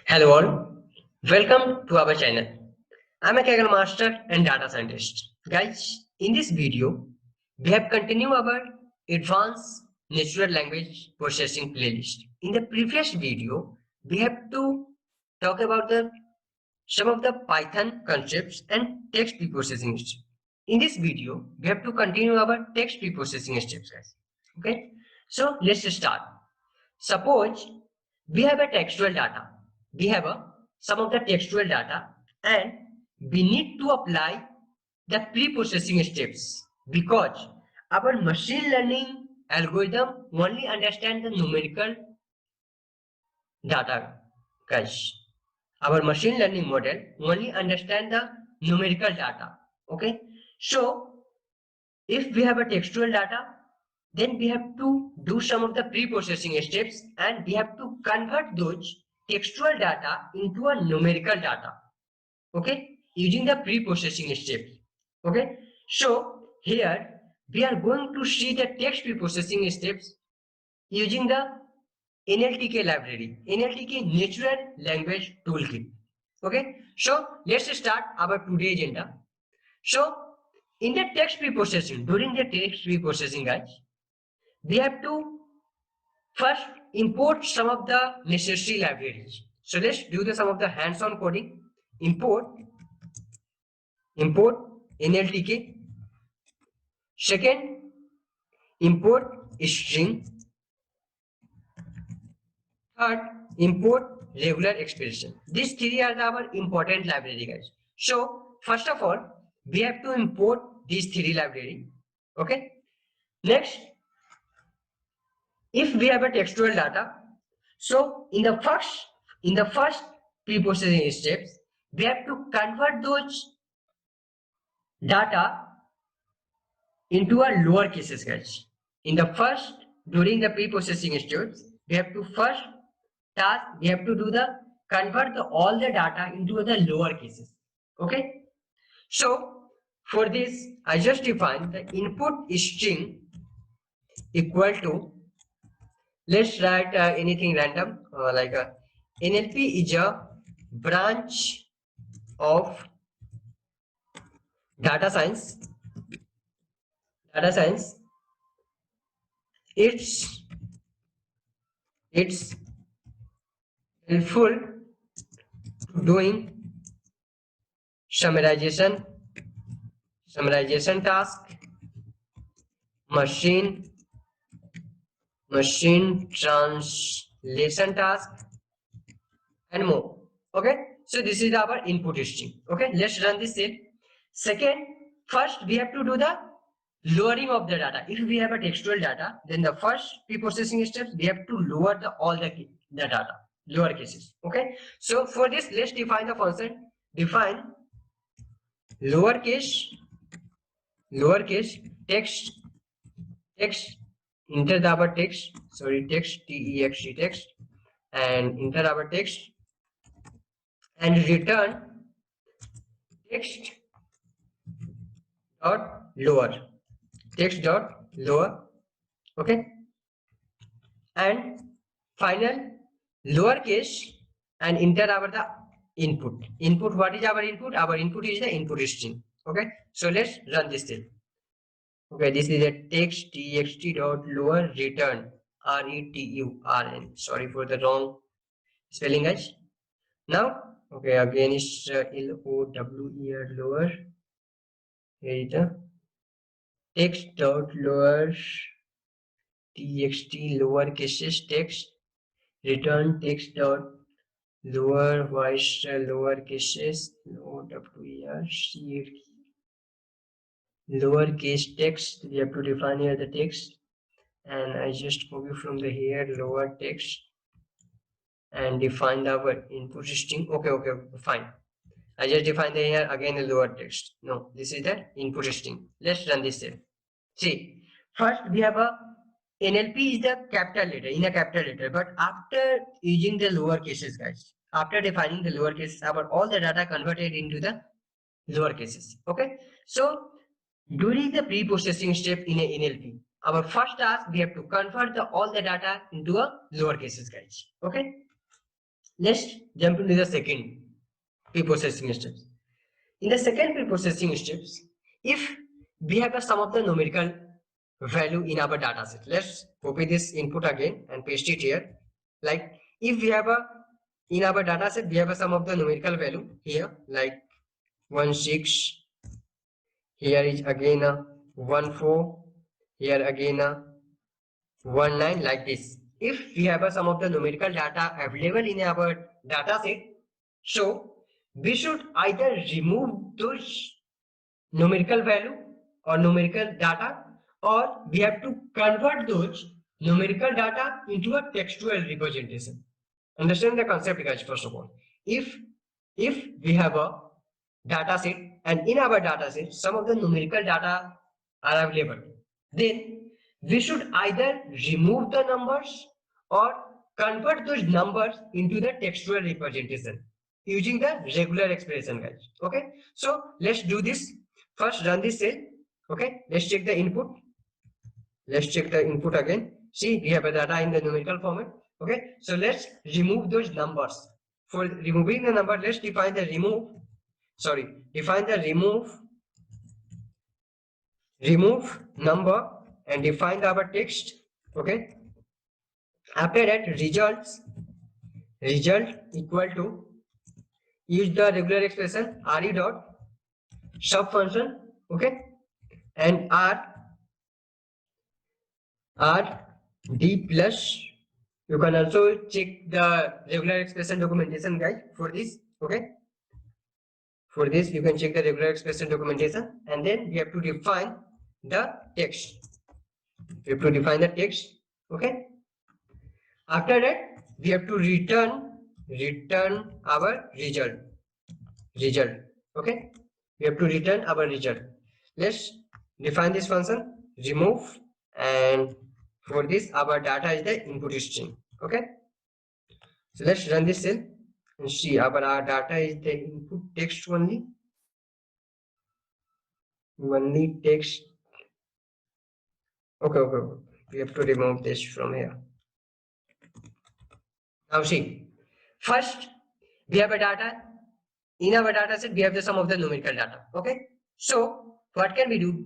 Hello all, welcome to our channel. I'm a Kaggle Master and Data Scientist. Guys, in this video, we have continued our advanced natural language processing playlist. In the previous video, we have to talk about some of the Python concepts and text preprocessing steps. In this video, we have to continue our text preprocessing steps, guys. Okay, so let's start. Suppose we have a textual data. We have some of the textual data and we need to apply the pre-processing steps because our machine learning algorithm only understand the numerical data, guys. Our machine learning model only understand the numerical data. Okay, so if we have a textual data, then we have to do some of the pre-processing steps and we have to convert those textual data into a numerical data. Okay, using the pre-processing steps. Okay, so here we are going to see the text pre-processing steps using the NLTK library, NLTK Natural Language Toolkit. Okay, so let's start our today agenda. So in the text pre-processing, during the text pre-processing, guys, we have to first import some of the necessary libraries. So let's do some of the hands-on coding. Import NLTK. Second, import string. Third, import regular expression. These three are our important library, guys. So first of all, we have to import these three library. Okay. Next, if we have a textual data, so in the first pre-processing steps, we have to convert those data into a lower cases, guys. In the first, during the pre-processing steps, we have to first task, we have to do the convert all the data into the lower cases. Okay. So for this, I just define the input string equal to, let's write anything random like NLP is a branch of data science. It's helpful to doing summarization task, machine translation task, and more. Okay, so this is our input string. Okay, let's run this cell. Second, first we have to do the lowering of the data. If we have a textual data, then the first pre-processing steps, we have to lower all the data, lower cases. Okay, so for this, let's define the function. Define lowercase text, enter our text, text, and enter our text and return text dot lower. Okay, and final lowercase and enter our the input. What is our input? Our input is the input string. Okay, so let's run this thing. Okay, this is a text txt dot lower return return. Sorry for the wrong spelling, guys. Now, okay, again it's lower lower. Here is the text dot lower txt lower cases text return text dot lower voice lower cases lower case text. We have to define here the text, and I just copy from the here lower text and define our input string. Okay, fine. I just define the here again the lower text. No, this is the input string. Let's run this here. See, first we have a NLP is the capital letter in a capital letter, but after using the lower cases, guys, after defining the lower cases, our all the data converted into the lower cases. Okay, so during the pre-processing step in a NLP, our first task we have to convert all the data into a lower cases, guys. Okay, Let's jump into the second pre-processing steps. In the second pre-processing steps, if we have a sum of the numerical value in our data set, let's copy this input again and paste it here. Like if we have a in our data set, we have a sum of the numerical value here, like 1 6, here is again a 1 4, here again a 1 9, like this. If we have a sum of the numerical data available in our data set, so we should either remove those numerical value or numerical data, or we have to convert those numerical data into a textual representation. Understand the concept, guys. First of all, if we have a data set and in our data set some of the numerical data are available, then we should either remove the numbers or convert those numbers into the textual representation using the regular expression, guys. Okay, so let's do this. First run this cell. Okay, let's check the input. Let's check the input again. See, we have a data in the numerical format. Okay, so let's remove those numbers. For removing the number, let's define the remove number and define our text. Okay, after that result equal to, use the regular expression re dot sub function. Okay, and r d plus, you can also check the regular expression documentation, guys, for this. Okay, for this you can check the regular expression documentation, and then we have to define the text. Okay, after that we have to return our result. Okay, we have to return our result. Let's define this function remove, and for this our data is the input string. Okay, so let's run this cell and see our data is the input text only text. Okay, we have to remove this from here. Now see, first we have a data. In our data set we have the sum of the numerical data. Okay, so what can we do?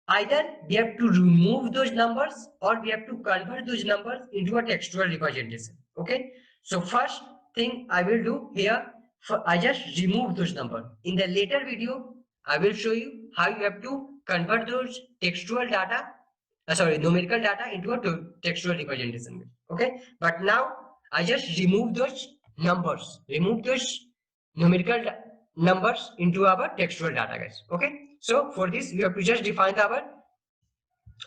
Either we have to remove those numbers or we have to convert those numbers into a textual representation. Okay, so first thing I will do here, I just remove those numbers. In the later video I will show you how you have to convert those textual data, numerical data into a textual representation. Okay, but now I just remove those numerical numbers into our textual data, guys. Okay, so for this you have to just define our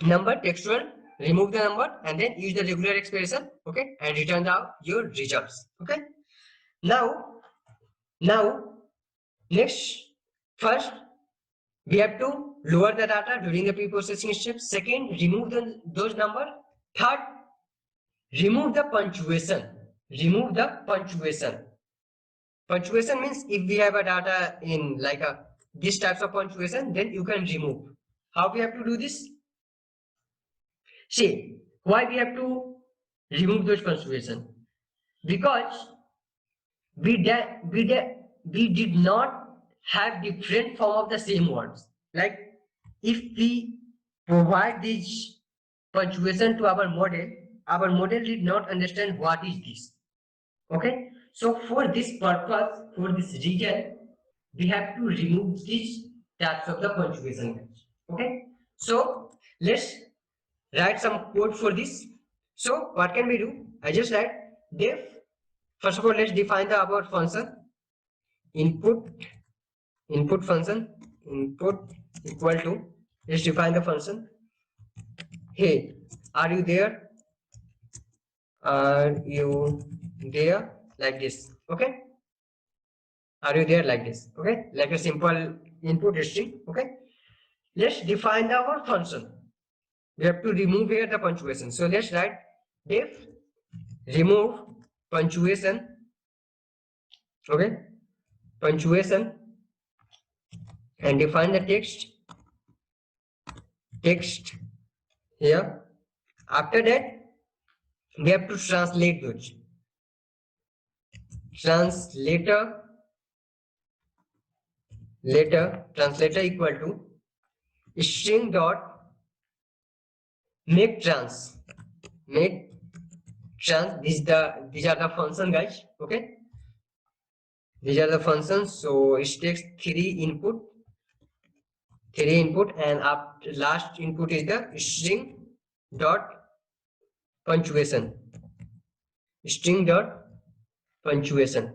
number textual, remove the number, and then use the regular expression. Okay, and return your results. Okay, now next, first we have to lower the data during the pre-processing step. Second, remove those number. Third, remove the punctuation. Punctuation means if we have a data in like a this types of punctuation, then you can remove. How we have to do this? See, why we have to remove those punctuation? Because we did not have different form of the same words. Like if we provide this punctuation to our model did not understand what is this. Okay, so for this purpose, for this reason, we have to remove these types of the punctuation. Okay, so let's write some code for this. So what can we do? I just write def. First of all, let's define our function input function input equal to, let's define the function. Hey, are you there? Like this. Okay, are you there, like this. Okay, like a simple input string. Okay, let's define our function. We have to remove here the punctuation, so let's write def remove punctuation. Okay, punctuation, and define the text here. After that we have to translate those. translator equal to string dot make trans. These are the function, guys. Okay, these are the functions. So it takes three input, and after last input is the string dot punctuation. String dot punctuation.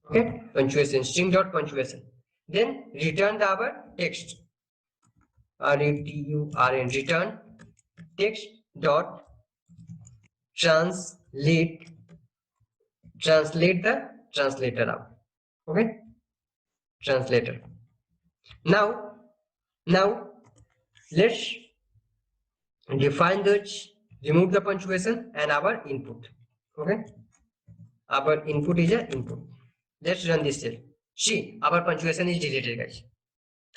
Okay, punctuation, string dot punctuation. Then return our text. Return text dot translate the translator out. Okay, translator. Now let's define those, remove the punctuation and our input. Okay, our input is a input. Let's run this cell. See, our punctuation is deleted, guys.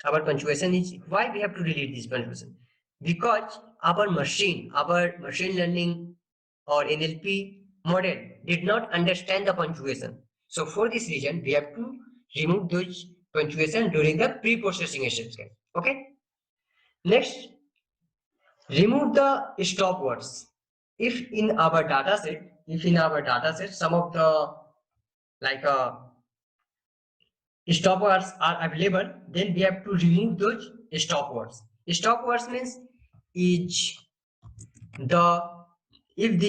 Our punctuation is, why we have to delete this punctuation? Because our machine learning or NLP model did not understand the punctuation. So for this reason, we have to remove those punctuation during the pre-processing steps. Okay. Next, remove the stop words. If in our data set, some of the like stop words are available, then we have to remove those stop words. Stop words means is the, if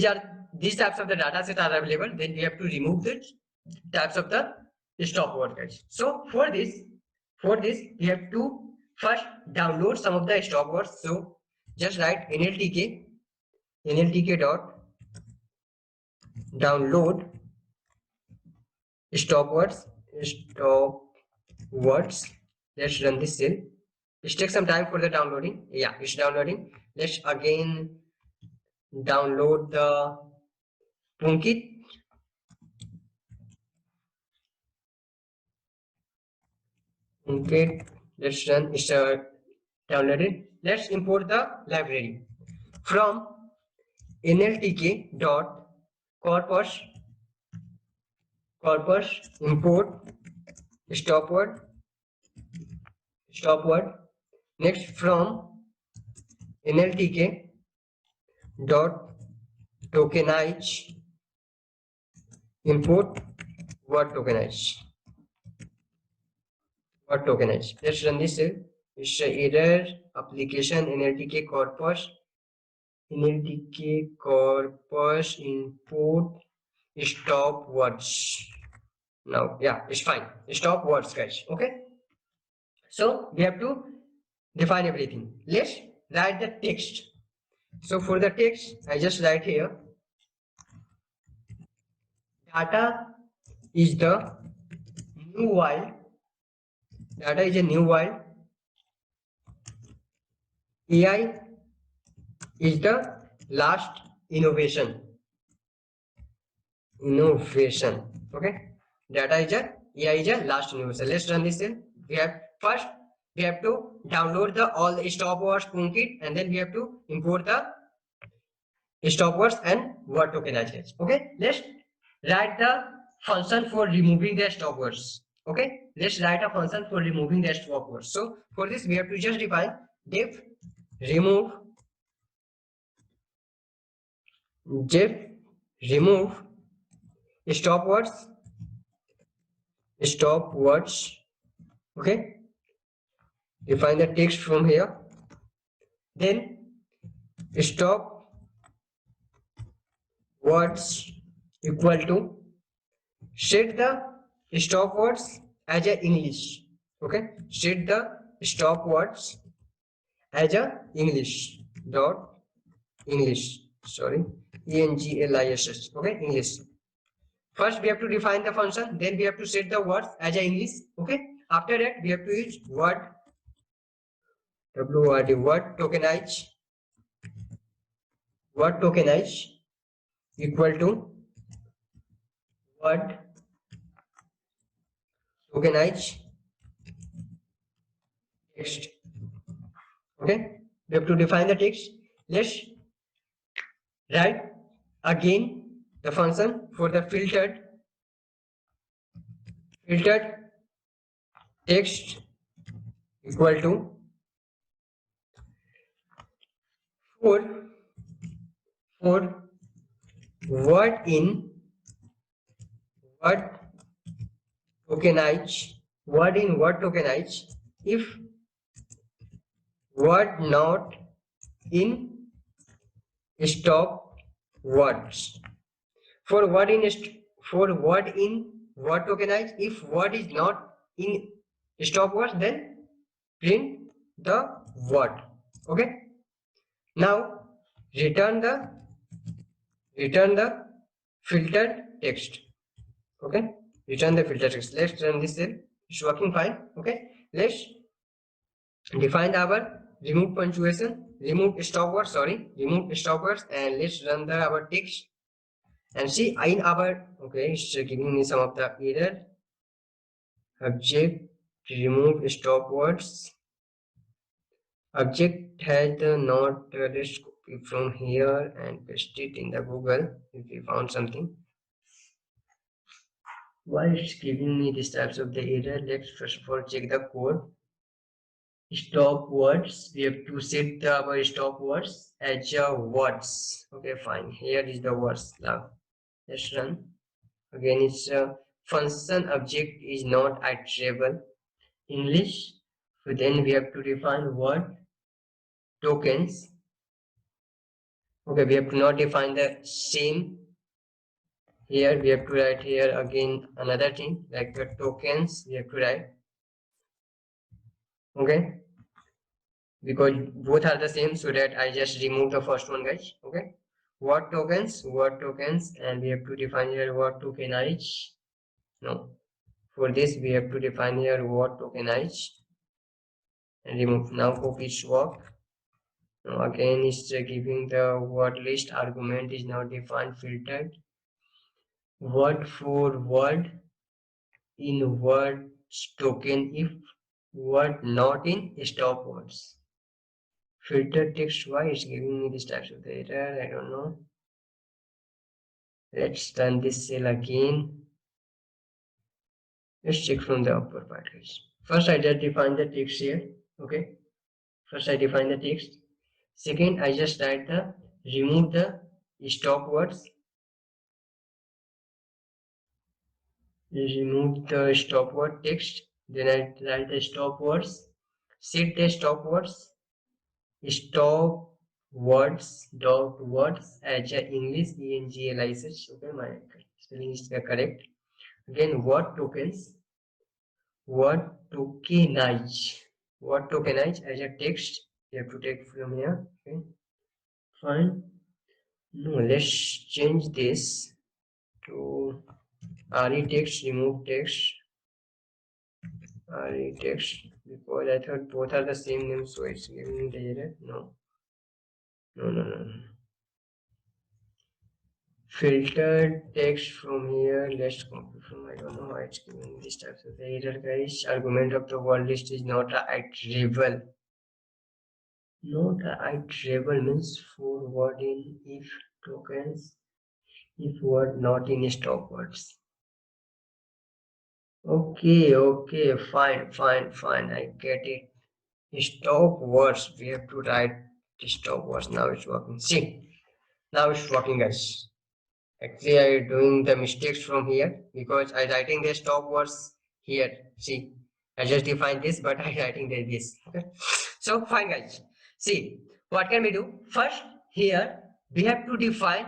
these types of the data set are available, then we have to remove the types of the stop word, guys. So for this we have to first download some of the stop words. So just write nltk dot download stop words. Let's run this cell. It takes some time for the downloading. Yeah, it's downloading. Let's again download the Punkit. Let's run. It's downloaded. Let's import the library from nltk dot corpus import stop word. Next, from nltk dot tokenize import word tokenize. Let's run this cell. It's error application nltk corpus import stop words. Now, yeah, it's fine. Stop words, guys. Okay. So we have to define everything. Let's write the text. So for the text, I just write here, data is the new wild. Data is a new wild. AI is the last innovation. Okay. Data is a, AI is a last innovation. Let's run this in. We have to download the all the stop words Punkit, and then we have to import the stop words and word tokenizers. Okay. Let's write the function for removing the stop words. Okay. Let's write a function for removing the stop words. So for this, we have to just define def remove stop words. Okay. Define the text from here. Then stop words equal to set the stop words as a English. Okay. Set the stop words as a English dot English. Sorry. ENGLISS. Okay. English. First, we have to define the function. Then we have to set the words as a English. Okay. After that, we have to use word word tokenize equal to word tokenize text. Okay. We have to define the text. Let's write Again, the function for the filtered text equal to for word in word word tokenize if word not in stop words. For word in word tokenize, if word is not in stop words, then print the word. Okay. Now return the filtered text. Okay. Return the filtered text. Let's run this cell. It's working fine. Okay. Let's define our remove stop words, and let's run our text and see in our, okay, it's giving me some of the error. Object remove stop words. Object has the not, let's copy from here and paste it in the Google if we found something. Why it's giving me these types of the error? Let's first of all check the code. Stop words, we have to set our stop words as words. Okay, fine, here is the words. Now let's run. Again, it's function object is not iterable English, so then we have to define word tokens. Okay, we have to not define the same. Here we have to write here again another thing like the tokens we have to write. Okay, because both are the same, so that I just remove the first one, guys. Okay, word tokens, and we have to define here word tokenize. No, for this we have to define here word tokenize and remove. Now copy swap. Now again it's giving the word list argument is now defined filtered. Word for word in word token if word not in stop words. Filtered text, why is giving me this types of error? I don't know. Let's run this cell again. Let's check from the upper part, guys. First I just define the text here. Okay. First I define the text. Second I just write the remove the stop words. Remove the stop word text. Then I write the stop words. Set the stop words. Stop words dot words as a English ENGLISH. Okay, my spelling is correct. Again, word tokens. Word tokenize as a text. You have to take from here. Okay, fine. No, let's change this to RE text. Remove text. RE text, because I thought both are the same name, so it's giving me the error. No. Filtered text from here. Let's copy from, I don't know why it's giving this types of error, guys. Argument of the word list is not a iterable. Not a iterable means for word in if tokens, if word not in stop words. Okay, fine, I get it. Stop words, we have to write stop words. Now it's working. See, now it's working, guys. Actually, I doing the mistakes from here because I writing the stop words here. See, I just defined this, but I writing this. Okay. So fine, guys. See, what can we do? First, here we have to define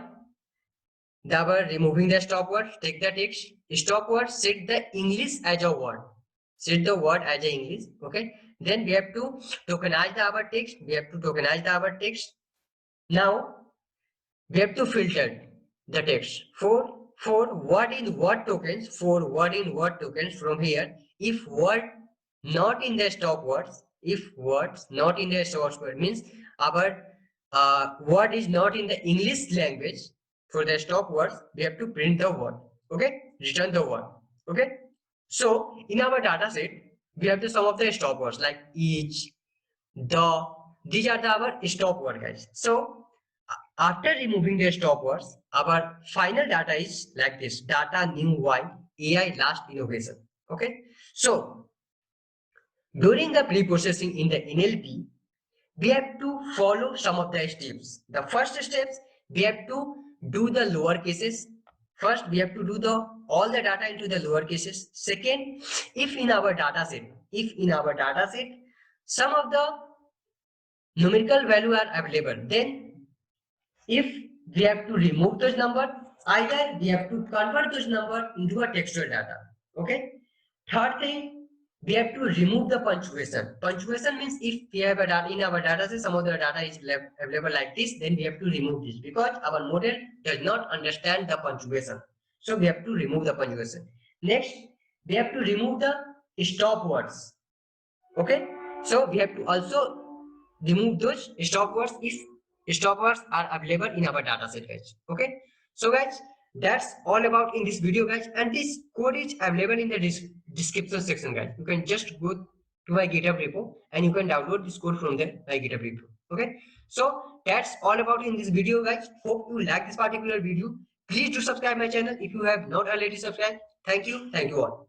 the word removing the stop word. Take the text stop word. Set the English as a word. Set the word as a English. Okay. Then we have to tokenize the our text. Now we have to filter the text for word in word tokens, from here. If word not in the stop words, means our word is not in the English language. For the stop words we have to print the word. Okay, return the word. Okay, so in our data set we have the some of the stop words like each, the, these are our stop word, guys. So After removing the stop words, our final data is like this: data new while AI last innovation. Okay. So during the pre-processing in the NLP, we have to follow some of the steps. The first steps, we have to do the lower cases. First, we have to do the all the data into the lower cases. Second, if in our data set, some of the numerical value are available, then if we have to remove those number, either we have to convert those number into a textual data. Okay. Third thing, we have to remove the punctuation. Punctuation means if we have a data in our data set, some of the data is available like this, then we have to remove this because our model does not understand the punctuation. So we have to remove the punctuation. Next, we have to remove the stop words. Okay. So we have to also remove those stop words if stop words are available in our data set, guys. Okay. So guys, that's all about in this video, guys, and this code is available in the description section, guys. You can just go to my GitHub repo and you can download this code from there, my GitHub repo. Okay. So that's all about in this video, guys. Hope you like this particular video. Please do subscribe my channel if you have not already subscribed. Thank you all.